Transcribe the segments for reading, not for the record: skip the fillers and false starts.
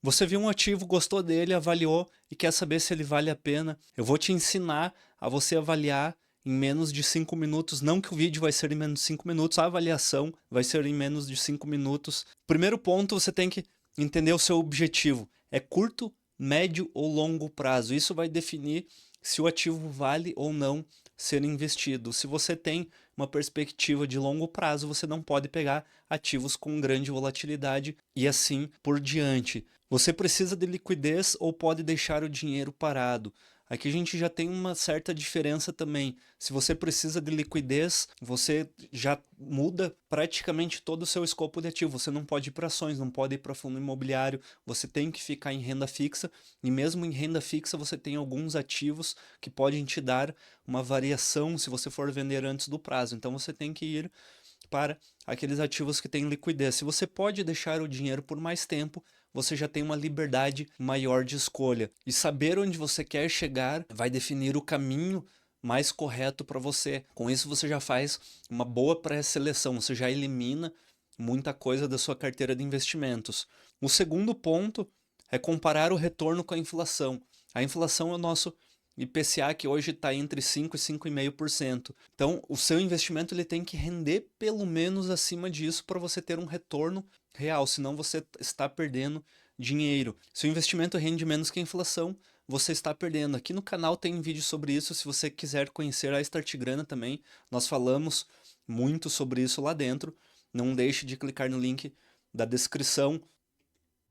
Você viu um ativo, gostou dele, avaliou e quer saber se ele vale a pena. Eu vou te ensinar a você avaliar em menos de 5 minutos. Não que o vídeo vai ser em menos de 5 minutos, a avaliação vai ser em menos de 5 minutos. Primeiro ponto, você tem que entender o seu objetivo. É curto, médio ou longo prazo. Isso vai definir se o ativo vale ou não ser investido. Se você tem uma perspectiva de longo prazo, você não pode pegar ativos com grande volatilidade e assim por diante. Você precisa de liquidez ou pode deixar o dinheiro parado? Aqui a gente já tem uma certa diferença também. Se você precisa de liquidez, você já muda praticamente todo o seu escopo de ativo. Você não pode ir para ações, não pode ir para fundo imobiliário, você tem que ficar em renda fixa. E mesmo em renda fixa, você tem alguns ativos que podem te dar uma variação se você for vender antes do prazo. Então você tem que ir para aqueles ativos que têm liquidez. Se você pode deixar o dinheiro por mais tempo, você já tem uma liberdade maior de escolha. E saber onde você quer chegar vai definir o caminho mais correto para você. Com isso, você já faz uma boa pré-seleção, você já elimina muita coisa da sua carteira de investimentos. O segundo ponto é comparar o retorno com a inflação. A inflação é o nosso IPCA, que hoje está entre 5 e 5,5%. Então, o seu investimento ele tem que render pelo menos acima disso para você ter um retorno real, senão você está perdendo dinheiro. Se o investimento rende menos que a inflação, você está perdendo. Aqui no canal tem um vídeo sobre isso, se você quiser conhecer a Start Grana também, nós falamos muito sobre isso lá dentro. Não deixe de clicar no link da descrição.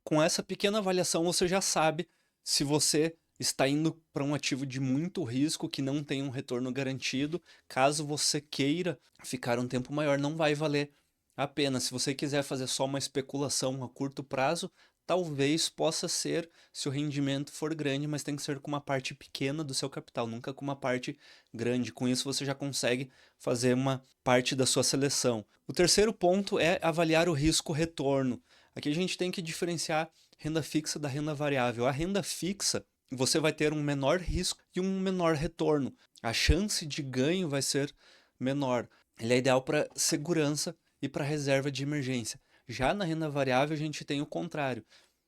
Com essa pequena avaliação, você já sabe se você está indo para um ativo de muito risco que não tem um retorno garantido. Caso você queira ficar um tempo maior, não vai valer a pena. Se você quiser fazer só uma especulação a curto prazo, talvez possa ser se o rendimento for grande, mas tem que ser com uma parte pequena do seu capital, nunca com uma parte grande. Com isso você já consegue fazer uma parte da sua seleção. O terceiro ponto é avaliar o risco-retorno. Aqui a gente tem que diferenciar renda fixa da renda variável. A renda fixa, você vai ter um menor risco e um menor retorno. A chance de ganho vai ser menor. Ele é ideal para segurança e para reserva de emergência. Já na renda variável, a gente tem o contrário.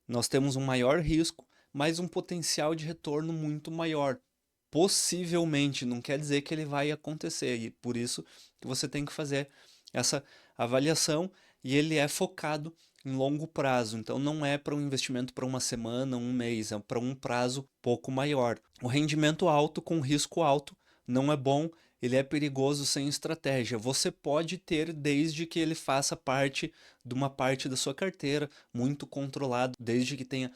Nós temos um maior risco, mas um potencial de retorno muito maior. Possivelmente, não quer dizer que ele vai acontecer, e por isso que você tem que fazer essa avaliação, e ele é focado em longo prazo, então não é para um investimento para uma semana, um mês, é para um prazo pouco maior. O rendimento alto com risco alto não é bom, ele é perigoso sem estratégia. Você pode ter desde que ele faça parte de uma parte da sua carteira, muito controlado, desde que tenha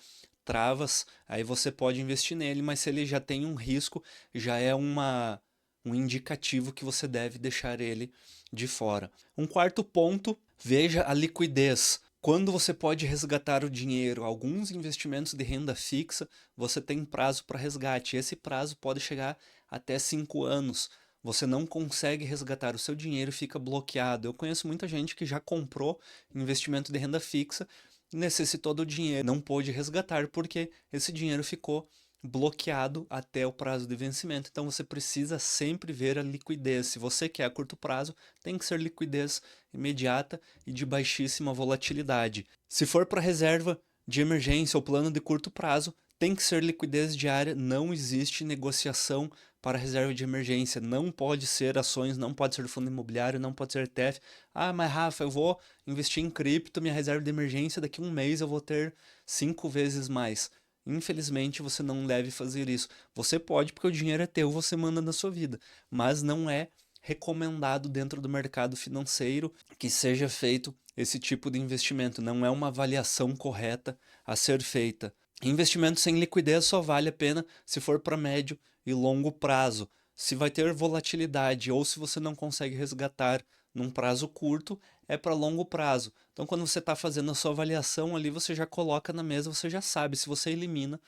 travas, aí você pode investir nele, mas se ele já tem um risco, já é um indicativo que você deve deixar ele de fora. Um quarto ponto, veja a liquidez. Quando você pode resgatar o dinheiro? Alguns investimentos de renda fixa, você tem prazo para resgate. Esse prazo pode chegar até 5 anos. Você não consegue resgatar o seu dinheiro e fica bloqueado. Eu conheço muita gente que já comprou investimento de renda fixa, necessitou do dinheiro, não pôde resgatar porque esse dinheiro ficou bloqueado até o prazo de vencimento. Então você precisa sempre ver a liquidez. Se você quer a curto prazo, tem que ser liquidez imediata e de baixíssima volatilidade. Se for para reserva de emergência ou plano de curto prazo, tem que ser liquidez diária, não existe negociação para reserva de emergência, não pode ser ações, não pode ser fundo imobiliário, não pode ser ETF. Ah, mas Rafa, eu vou investir em cripto, minha reserva de emergência, daqui a um mês eu vou ter 5 vezes mais. Infelizmente, você não deve fazer isso. Você pode porque o dinheiro é teu, você manda na sua vida, mas não é recomendado dentro do mercado financeiro que seja feito esse tipo de investimento. Não é uma avaliação correta a ser feita. Investimento sem liquidez só vale a pena se for para médio e longo prazo. Se vai ter volatilidade ou se você não consegue resgatar num prazo curto, é para longo prazo. Então, quando você está fazendo a sua avaliação ali, você já coloca na mesa, você já sabe se você elimina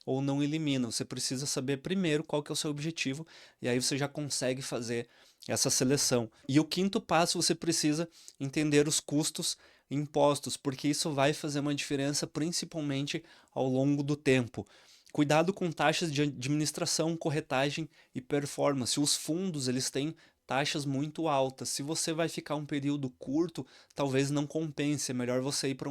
ou não elimina. Você precisa saber primeiro qual que é o seu objetivo e aí você já consegue fazer essa seleção. E o quinto passo, você precisa entender os custos e impostos, porque isso vai fazer uma diferença principalmente ao longo do tempo. Cuidado com taxas de administração, corretagem e performance. Os fundos, eles têm taxas muito altas. Se você vai ficar um período curto, talvez não compense. É melhor você ir para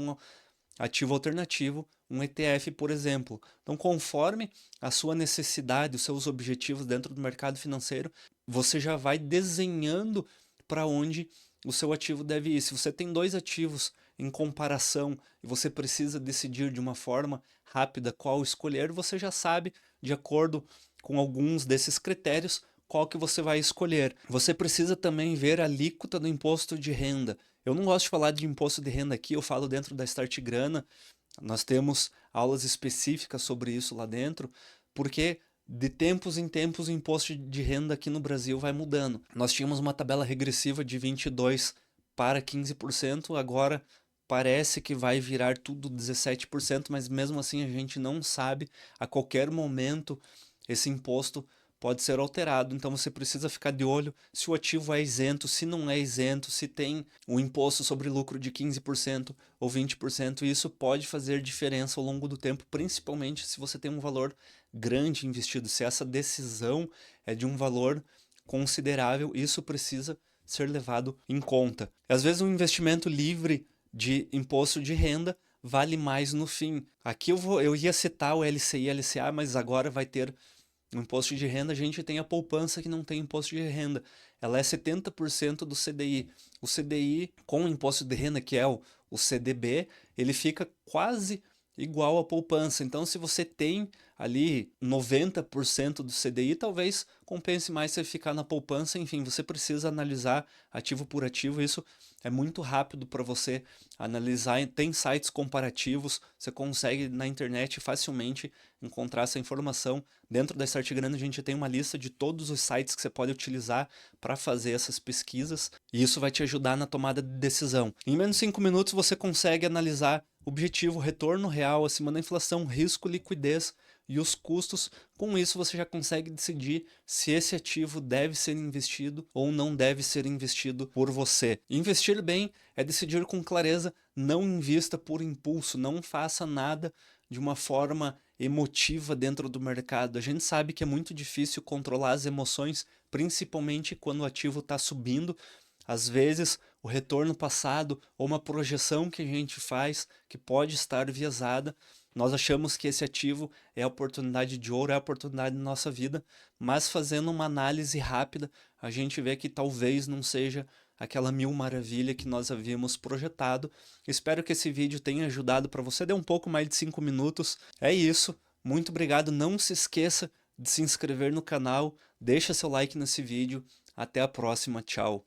ativo alternativo, um ETF, por exemplo. Então, conforme a sua necessidade, os seus objetivos dentro do mercado financeiro, você já vai desenhando para onde o seu ativo deve ir. Se você tem dois ativos em comparação e você precisa decidir de uma forma rápida qual escolher, você já sabe, de acordo com alguns desses critérios, qual que você vai escolher. Você precisa também ver a alíquota do imposto de renda. Eu não gosto de falar de imposto de renda aqui, eu falo dentro da Start Grana. Nós temos aulas específicas sobre isso lá dentro, porque de tempos em tempos o imposto de renda aqui no Brasil vai mudando. Nós tínhamos uma tabela regressiva de 22 para 15%, agora parece que vai virar tudo 17%, mas mesmo assim a gente não sabe. A qualquer momento esse imposto pode ser alterado, então você precisa ficar de olho se o ativo é isento, se não é isento, se tem um imposto sobre lucro de 15% ou 20%, e isso pode fazer diferença ao longo do tempo, principalmente se você tem um valor grande investido, se essa decisão é de um valor considerável, isso precisa ser levado em conta. Às vezes um investimento livre de imposto de renda vale mais no fim. Aqui eu ia citar o LCI e LCA, mas agora vai ter no imposto de renda. A gente tem a poupança que não tem imposto de renda. Ela é 70% do CDI. O CDI com o imposto de renda, que é o CDB, ele fica quase igual à poupança. Então, se você tem ali 90% do CDI, talvez compense mais você ficar na poupança. Enfim, você precisa analisar ativo por ativo. Isso é muito rápido para você analisar. Tem sites comparativos, você consegue na internet facilmente encontrar essa informação. Dentro da Start Grana a gente tem uma lista de todos os sites que você pode utilizar para fazer essas pesquisas, e isso vai te ajudar na tomada de decisão. Em menos de 5 minutos você consegue analisar objetivo, retorno real acima da inflação, risco, liquidez e os custos. Com isso você já consegue decidir se esse ativo deve ser investido ou não deve ser investido por você. Investir bem é decidir com clareza, não invista por impulso, não faça nada de uma forma emotiva dentro do mercado. A gente sabe que é muito difícil controlar as emoções, principalmente quando o ativo está subindo. Às vezes, o retorno passado ou uma projeção que a gente faz que pode estar viesada, nós achamos que esse ativo é a oportunidade de ouro, é a oportunidade da nossa vida, mas fazendo uma análise rápida, a gente vê que talvez não seja aquela mil maravilha que nós havíamos projetado. Espero que esse vídeo tenha ajudado para você. Deu um pouco mais de 5 minutos. É isso. Muito obrigado. Não se esqueça de se inscrever no canal. Deixa seu like nesse vídeo. Até a próxima. Tchau.